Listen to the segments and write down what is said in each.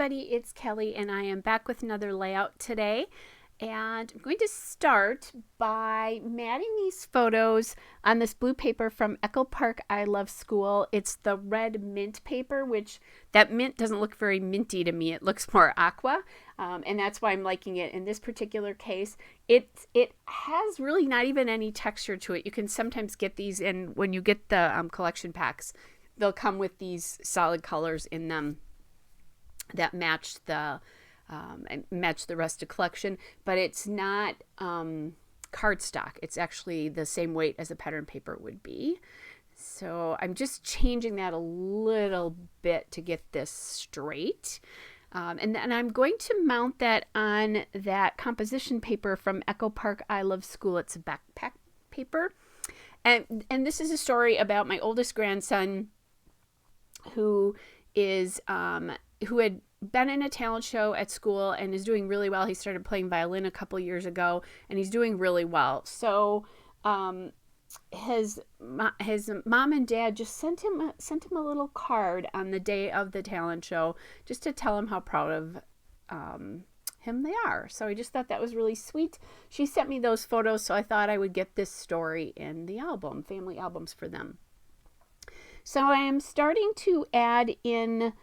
everybody, it's Kelly and I am back with another layout today, and I'm going to start by matting these photos on this blue paper from Echo Park I Love School. It's the red mint paper, which that mint doesn't look very minty to me. It looks more aqua, and that's why I'm liking it in this particular case. It has really not even any texture to it. You can sometimes get these in when you get the collection packs. They'll come with these solid colors in them that match the rest of the collection, but it's not cardstock. It's actually the same weight as a pattern paper would be. So I'm just changing that a little bit to get this straight. And then I'm going to mount that on that composition paper from Echo Park I Love School. It's a backpack paper. And this is a story about my oldest grandson who had been in a talent show at school and is doing really well. He started playing violin a couple years ago, and he's doing really well. So his mom and dad just sent him a little card on the day of the talent show, just to tell him how proud of him they are. So I just thought that was really sweet. She sent me those photos, so I thought I would get this story in the album, family albums for them. So I am starting to add in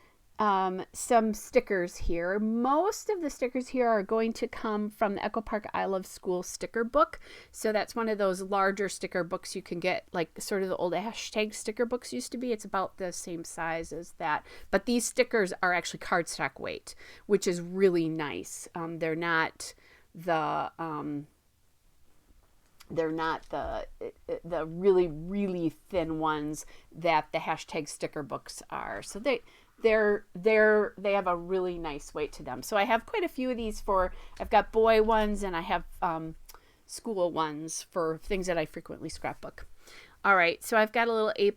some stickers here. Most of the stickers here are going to come from the Echo Park I Love School sticker book. So that's one of those larger sticker books you can get, like sort of the old hashtag sticker books used to be. It's about the same size as that. But these stickers are actually cardstock weight, which is really nice. They're not the really, really thin ones that the hashtag sticker books are. So they have a really nice weight to them. So I have quite a few of these I've got boy ones, and I have school ones for things that I frequently scrapbook. All right, so I've got a little A+.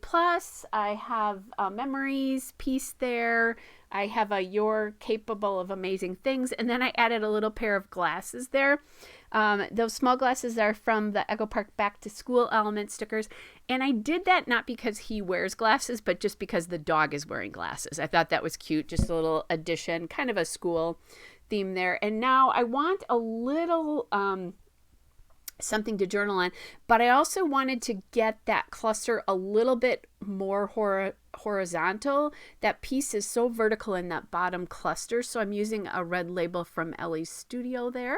I have a memories piece there. I have a you're capable of amazing things. And then I added a little pair of glasses there. Those small glasses are from the Echo Park Back to School element stickers. And I did that not because he wears glasses, but just because the dog is wearing glasses. I thought that was cute. Just a little addition, kind of a school theme there. And now I want a little something to journal on, but I also wanted to get that cluster a little bit more horizontal. That piece is so vertical in that bottom cluster, so I'm using a red label from Ellie's Studio there.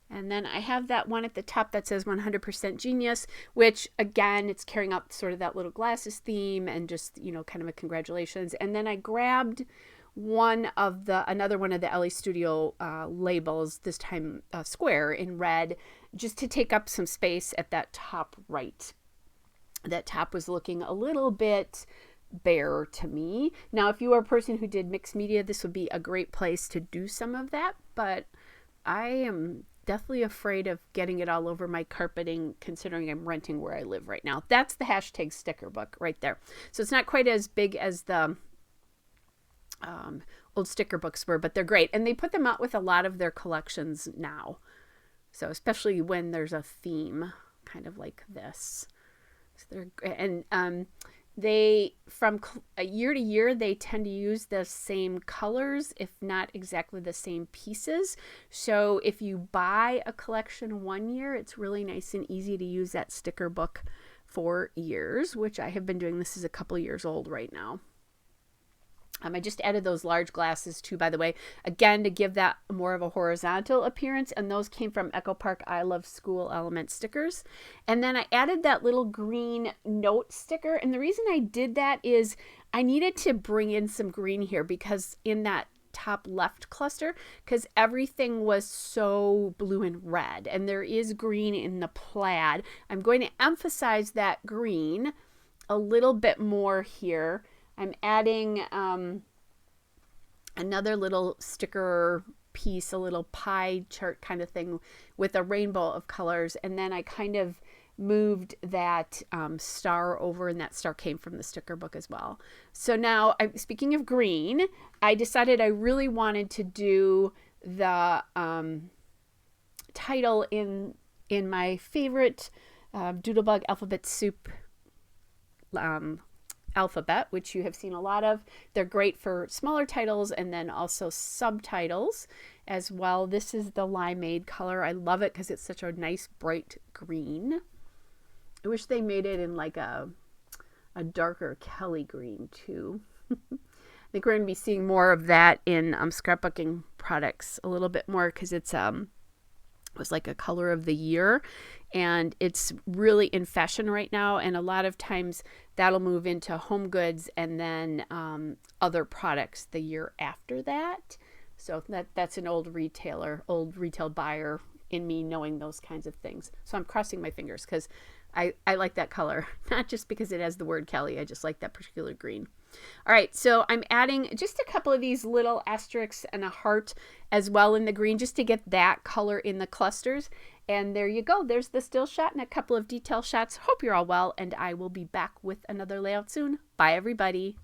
And then I have that one at the top that says 100% Genius, which again, it's carrying out sort of that little glasses theme and just, kind of a congratulations. And then I grabbed another one of the Ellie Studio labels, this time square in red, just to take up some space at that top right. That top was looking a little bit bare to me. Now, if you are a person who did mixed media, this would be a great place to do some of that, but I am definitely afraid of getting it all over my carpeting, considering I'm renting where I live right now. That's the hashtag sticker book right there. So it's not quite as big as the old sticker books were, but they're great. And they put them out with a lot of their collections now. So especially when there's a theme, kind of like this. So they, from year to year, they tend to use the same colors, if not exactly the same pieces. So if you buy a collection one year, it's really nice and easy to use that sticker book for years, which I have been doing. This is a couple years old right now. I just added those large glasses too, by the way, again, to give that more of a horizontal appearance. And those came from Echo Park I Love School element stickers. And then I added that little green note sticker. And the reason I did that is I needed to bring in some green here, because in that top left cluster, because everything was so blue and red, and there is green in the plaid. I'm going to emphasize that green a little bit more here. I'm adding another little sticker piece, a little pie chart kind of thing with a rainbow of colors. And then I kind of moved that star over, and that star came from the sticker book as well. So now, speaking of green, I decided I really wanted to do the title in my favorite Doodlebug Alphabet Soup alphabet, which you have seen a lot of. They're great for smaller titles and then also subtitles as well. This is the limeade color. I love it because it's such a nice bright green. I wish they made it in like a darker Kelly green too. I think we're going to be seeing more of that in scrapbooking products a little bit more because it's was like a color of the year, and it's really in fashion right now, and a lot of times that'll move into home goods and then other products the year after that. So that's an old retail buyer in me knowing those kinds of things. So I'm crossing my fingers because I like that color, not just because it has the word Kelly. I just like that particular green. All right, so I'm adding just a couple of these little asterisks and a heart as well in the green just to get that color in the clusters. And there you go. There's the still shot and a couple of detail shots. Hope you're all well, and I will be back with another layout soon. Bye, everybody.